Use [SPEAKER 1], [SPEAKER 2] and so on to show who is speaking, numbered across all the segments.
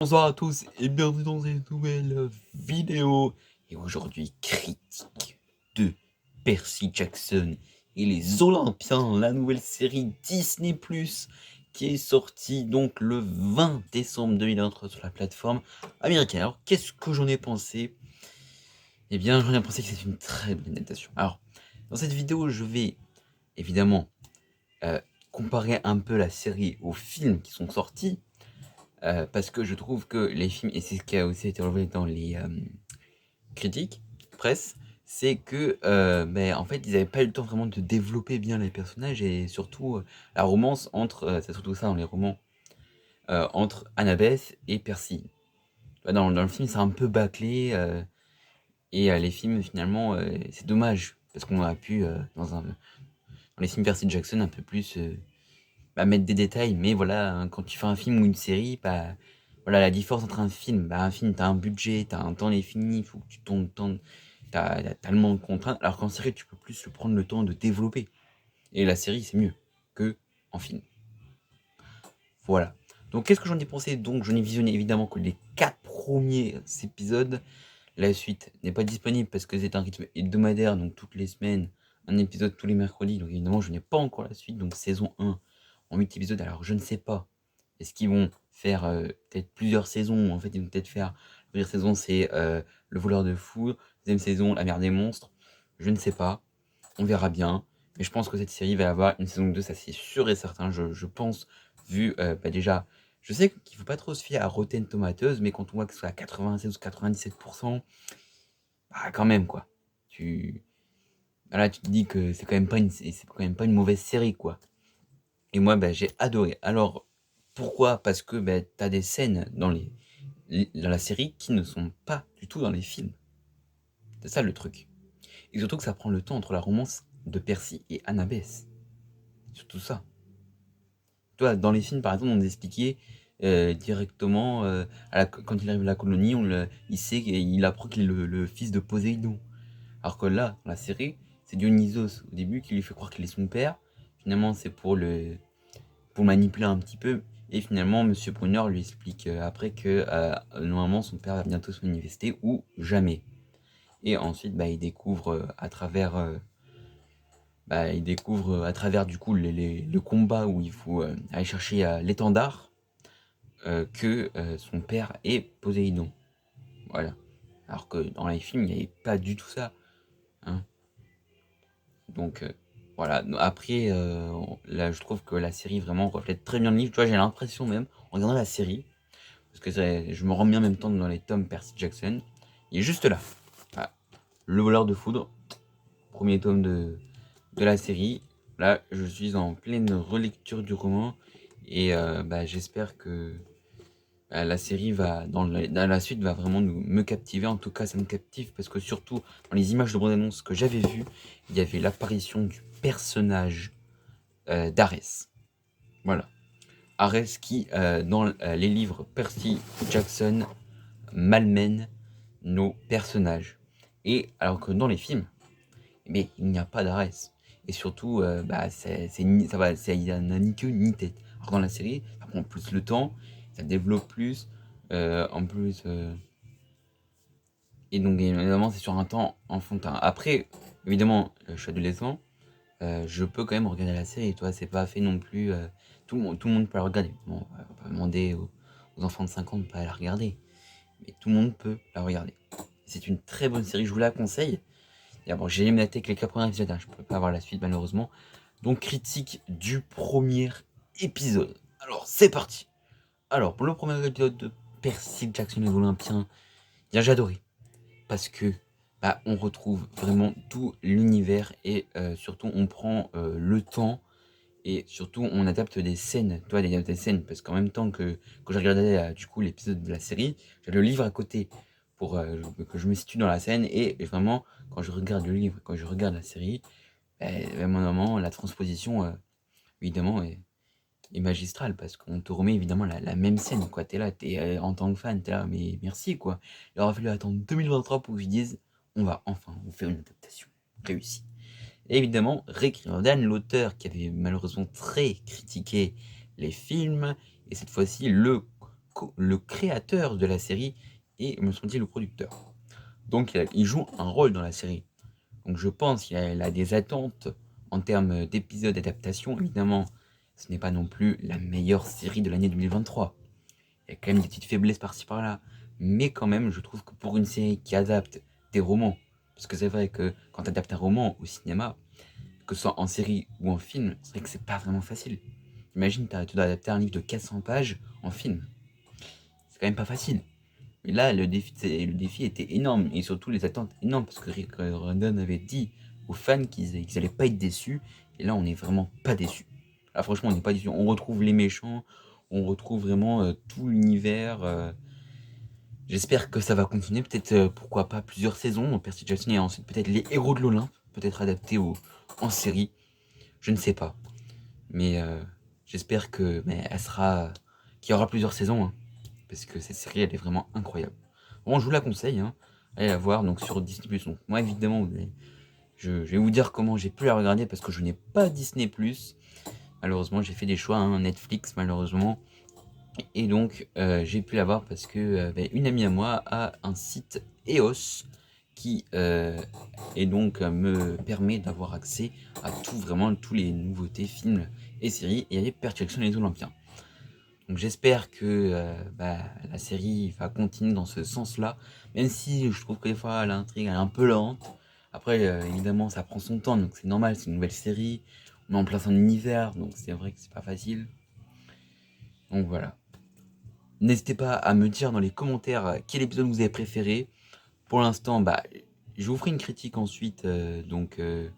[SPEAKER 1] Bonsoir à tous et bienvenue dans une nouvelle vidéo. Et aujourd'hui, critique de Percy Jackson et les Olympiens, la nouvelle série Disney+, qui est sortie donc le 20 décembre 2023 sur la plateforme américaine. Alors, qu'est-ce que j'en ai pensé? Eh bien, j'en ai pensé que c'est une très bonne adaptation. Alors, dans cette vidéo, je vais évidemment comparer un peu la série aux films qui sont sortis. Parce que je trouve que les films, et c'est ce qui a aussi été relevé dans les critiques, presse, c'est que en fait, ils n'avaient pas eu le temps vraiment de développer bien les personnages et surtout la romance entre, c'est surtout ça dans les romans, entre Annabeth et Percy. Dans le film, c'est un peu bâclé et les films, finalement, c'est dommage parce qu'on aurait pu, dans les films Percy Jackson, un peu plus mettre des détails, mais voilà, hein, quand tu fais un film ou une série, voilà, la différence entre un film, un film, t'as un budget, t'as un temps défini, il faut que tu tournes tant, t'as tellement de contraintes, alors qu'en série, tu peux plus prendre le temps de développer. Et la série, c'est mieux que en film. Voilà. Donc, qu'est-ce que j'en ai pensé? Donc, j'en ai visionné évidemment que les 4 premiers épisodes. La suite n'est pas disponible parce que c'est un rythme hebdomadaire, donc toutes les semaines, un épisode tous les mercredis. Donc, évidemment, je n'ai pas encore la suite. Donc, saison 1 en 8 épisodes. Alors, je ne sais pas. Est-ce qu'ils vont faire peut-être plusieurs saisons? En fait, ils vont peut-être faire. La première saison, c'est Le voleur de foudre. Deuxième saison, La mer des monstres. Je ne sais pas. On verra bien. Mais je pense que cette série va avoir une saison 2, ça c'est sûr et certain. Je pense, vu déjà. Je sais qu'il ne faut pas trop se fier à Rotten Tomatoes, mais quand on voit que c'est à 96 ou 97%, quand même, quoi. Voilà, tu te dis que c'est quand même pas une mauvaise série, quoi. Et moi, j'ai adoré. Alors, pourquoi? Parce que t'as des scènes dans la série qui ne sont pas du tout dans les films. C'est ça le truc. Et surtout que ça prend le temps entre la romance de Percy et Annabeth. Surtout ça. Toi, dans les films, par exemple, on nous expliquait directement, quand il arrive à la colonie, il sait qu'il apprend qu'il est le fils de Poséidon. Alors que là, dans la série, c'est Dionysos au début qui lui fait croire qu'il est son père. Finalement, c'est pour manipuler un petit peu. Et finalement, Monsieur Brunner lui explique après que normalement son père va bientôt se manifester ou jamais. Et ensuite, il découvre à travers du coup le combat où il faut aller chercher l'étendard que son père est Poséidon. Voilà. Alors que dans les films, il n'y avait pas du tout ça. Hein. Donc voilà. Après, là, je trouve que la série vraiment reflète très bien le livre. Tu vois, j'ai l'impression même, en regardant la série, parce que je me rends bien en même temps dans les tomes Percy Jackson, il est juste là. Voilà. Le voleur de foudre, premier tome de la série. Là, je suis en pleine relecture du roman et j'espère que la série dans la suite va vraiment me captiver. En tout cas, ça me captive parce que surtout dans les images de bande-annonce que j'avais vues, il y avait l'apparition du personnage d'Ares. Voilà. Ares qui, dans les livres Percy Jackson, malmène nos personnages. Et alors que dans les films, il n'y a pas d'Ares. Et surtout, il n'y a ni queue ni tête. Alors dans la série, ça prend plus le temps, ça développe plus. En plus, et donc évidemment, c'est sur un temps enfantin. Après, évidemment, je suis adolescent, je peux quand même regarder la série. Toi, c'est pas fait non plus. Tout le monde peut la regarder. Bon, on va pas demander aux enfants de 5 ans de pas la regarder, mais tout le monde peut la regarder. C'est une très bonne série, je vous la conseille. Et bon, j'ai aimé la tech les 4 premiers épisodes, hein, je peux pas avoir la suite malheureusement. Donc critique du premier épisode. Alors c'est parti. Alors pour le premier épisode de Percy Jackson et l'Olympien, j'ai adoré parce que on retrouve vraiment tout l'univers et surtout on prend le temps et surtout on adapte des scènes, toi des scènes parce qu'en même temps que quand je regardais du coup l'épisode de la série, j'avais le livre à côté pour que je me situe dans la scène et vraiment quand je regarde le livre, quand je regarde la série, vraiment la transposition évidemment est magistrale parce qu'on te remet évidemment la même scène quoi. T'es là, en tant que fan, t'es là mais merci quoi. Il aura fallu attendre 2023 pour qu'ils disent on va enfin vous faire une adaptation réussie. Et évidemment, Rick Riordan, l'auteur qui avait malheureusement très critiqué les films, et cette fois-ci le le créateur de la série et, me semble-t-il, le producteur. Donc il joue un rôle dans la série. Donc je pense qu'il a des attentes en termes d'épisodes d'adaptation. Évidemment, ce n'est pas non plus la meilleure série de l'année 2023. Il y a quand même des petites faiblesses par-ci par-là. Mais quand même, je trouve que pour une série qui adapte des romans, parce que c'est vrai que quand tu adaptes un roman au cinéma, que ce soit en série ou en film, c'est vrai que c'est pas vraiment facile. Imagine, tu dois adapter un livre de 400 pages en film. C'est quand même pas facile. Mais là, le défi était énorme, et surtout les attentes énormes, parce que Rick Riordan avait dit aux fans qu'ils allaient pas être déçus, et là, on n'est vraiment pas déçus. Là, franchement, on n'est pas déçus. On retrouve les méchants, on retrouve vraiment tout l'univers. J'espère que ça va continuer, peut-être, pourquoi pas, plusieurs saisons. Percy Jackson et ensuite peut-être les héros de l'Olympe, peut-être adaptés en série. Je ne sais pas. Mais j'espère qu'il y aura plusieurs saisons, hein, parce que cette série, elle est vraiment incroyable. Bon, je vous la conseille, hein. Allez la voir donc sur Disney+. Donc moi, évidemment, je vais vous dire comment j'ai pu la regarder parce que je n'ai pas Disney+. Malheureusement, j'ai fait des choix, hein, Netflix, malheureusement. Et donc, j'ai pu la voir parce que une amie à moi a un site EOS qui et donc me permet d'avoir accès à vraiment tous les nouveautés, films et séries, et à les Percy Jackson et les Olympiens. Donc j'espère que la série va continuer dans ce sens-là, même si je trouve que des fois l'intrigue est un peu lente. Après, évidemment, ça prend son temps, donc c'est normal, c'est une nouvelle série, on est en plein son univers, donc c'est vrai que c'est pas facile. Donc voilà. N'hésitez pas à me dire dans les commentaires quel épisode vous avez préféré. Pour l'instant, je vous ferai une critique ensuite de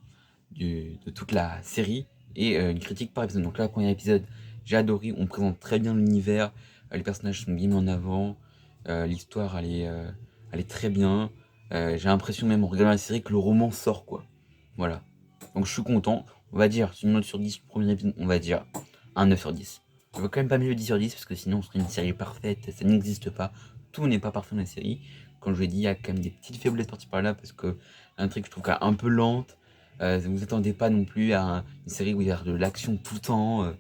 [SPEAKER 1] toute la série et une critique par épisode. Donc là, le premier épisode, j'ai adoré, on présente très bien l'univers, les personnages sont bien mis en avant, l'histoire elle est très bien. J'ai l'impression même en regardant la série que le roman sort quoi. Voilà. Donc je suis content. On va dire, sur une note sur 10, le premier épisode, on va dire un 9 sur 10. Je veux quand même pas mieux 10 sur 10 parce que sinon ce serait une série parfaite, ça n'existe pas. Tout n'est pas parfait dans la série. Comme je l'ai dit, il y a quand même des petites faiblesses par-ci par-là parce que l'intrigue je trouve qu'elle est un peu lente. Vous attendez pas non plus à une série où il y a de l'action tout le temps.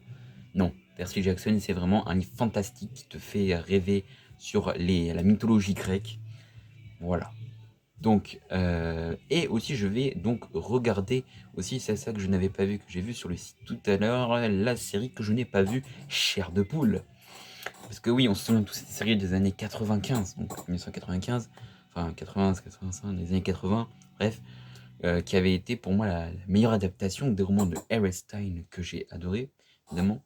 [SPEAKER 1] Non, Percy Jackson c'est vraiment un livre fantastique qui te fait rêver sur la mythologie grecque. Voilà. Donc, et aussi je vais donc regarder aussi, c'est ça que je n'avais pas vu, que j'ai vu sur le site tout à l'heure, la série que je n'ai pas vue, Chair de poule. Parce que oui, on se souvient tous cette série des années 95, donc 1995, enfin 80, 85, des années 80, bref, qui avait été pour moi la meilleure adaptation des romans de R.L. Stein que j'ai adoré, évidemment.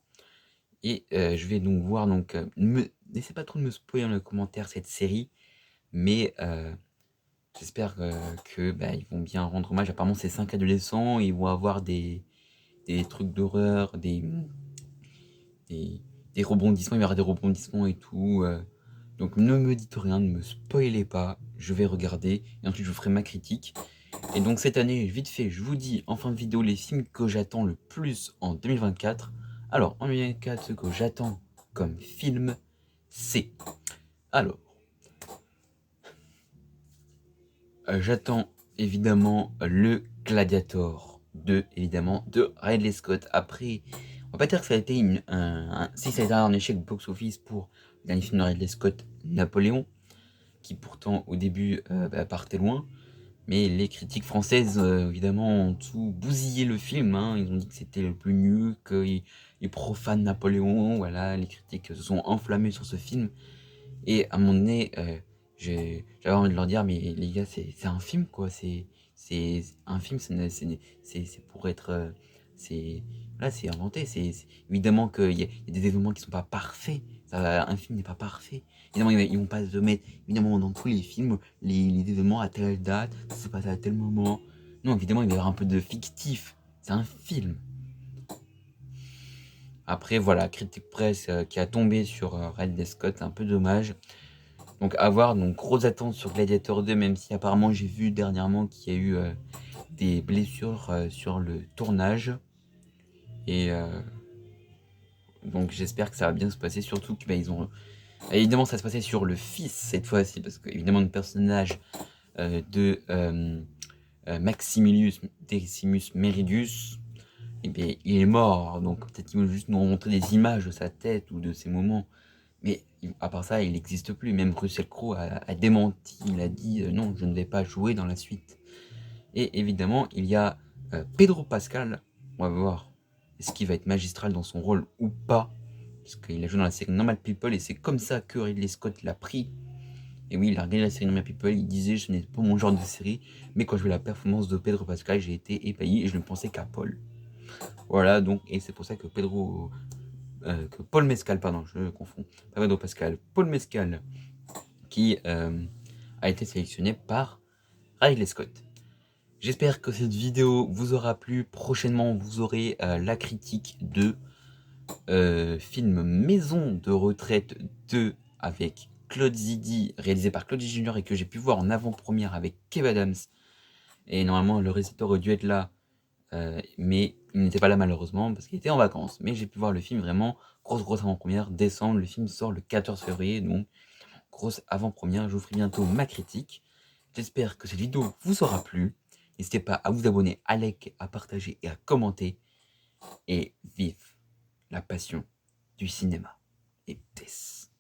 [SPEAKER 1] Et je vais donc voir, donc, n'essaie pas trop de me spoiler dans les commentaires cette série, mais j'espère ils vont bien rendre hommage. Apparemment, c'est 5 adolescents, ils vont avoir des trucs d'horreur, des, des rebondissements, il y aura des rebondissements et tout. Donc ne me dites rien, ne me spoilez pas, je vais regarder et ensuite je vous ferai ma critique. Et donc cette année, vite fait, je vous dis en fin de vidéo les films que j'attends le plus en 2024. Alors, en 2024, ce que j'attends comme film, c'est... Alors, j'attends évidemment le Gladiator 2, évidemment, de Ridley Scott. Après, on va pas dire que ça a été si ça a été un échec box-office pour le dernier film de Ridley Scott, Napoléon, qui pourtant au début partait loin. Mais les critiques françaises, évidemment, ont tout bousillé le film, hein. Ils ont dit que c'était le plus nul, qu'ils profanent Napoléon. Voilà, les critiques se sont enflammées sur ce film. Et à un moment donné, j'avais envie de leur dire, mais les gars, c'est un film, quoi. C'est un film, c'est pour être. Voilà, c'est inventé. Évidemment qu'il y a des événements qui sont pas parfaits. Un film n'est pas parfait. Évidemment, ils vont pas se mettre, évidemment, dans tous les films, les événements à telle date, ça se passe à tel moment. Non, évidemment, il va y avoir un peu de fictif. C'est un film. Après, voilà, critique presse qui a tombé sur Ridley Scott, c'est un peu dommage. Donc à voir, donc grosses attentes sur Gladiator 2, même si apparemment j'ai vu dernièrement qu'il y a eu des blessures sur le tournage. Et donc j'espère que ça va bien se passer, surtout que ils ont... Évidemment ça se passait sur le fils cette fois-ci, parce que évidemment le personnage de Maximilius Decimus Meridius, il est mort, donc peut-être qu'ils vont juste nous montrer des images de sa tête ou de ses moments. Mais à part ça, il n'existe plus. Même Russell Crowe a démenti. Il a dit non, je ne vais pas jouer dans la suite. Et évidemment, il y a Pedro Pascal. On va voir est-ce qu'il va être magistral dans son rôle ou pas. Parce qu'il a joué dans la série Normal People et c'est comme ça que Ridley Scott l'a pris. Et oui, il a regardé la série Normal People, il disait ce n'est pas mon genre de série, mais quand je vu la performance de Pedro Pascal, j'ai été ébahi et je ne pensais qu'à Paul. Voilà, donc, et c'est pour ça que Paul Mescal, pardon, je confonds, pas Pedro Pascal, Paul Mescal, qui a été sélectionné par Ridley Scott. J'espère que cette vidéo vous aura plu. Prochainement, vous aurez la critique de film Maison de retraite 2 avec Claude Zidi, réalisé par Claude Zidi Junior et que j'ai pu voir en avant-première avec Kev Adams. Et normalement, le réalisateur aurait dû être là, mais il n'était pas là malheureusement parce qu'il était en vacances. Mais j'ai pu voir le film vraiment, grosse avant-première, décembre. Le film sort le 14 février, donc grosse avant-première. Je vous ferai bientôt ma critique. J'espère que cette vidéo vous aura plu. N'hésitez pas à vous abonner, à liker, à partager et à commenter. Et vive la passion du cinéma. Et peace.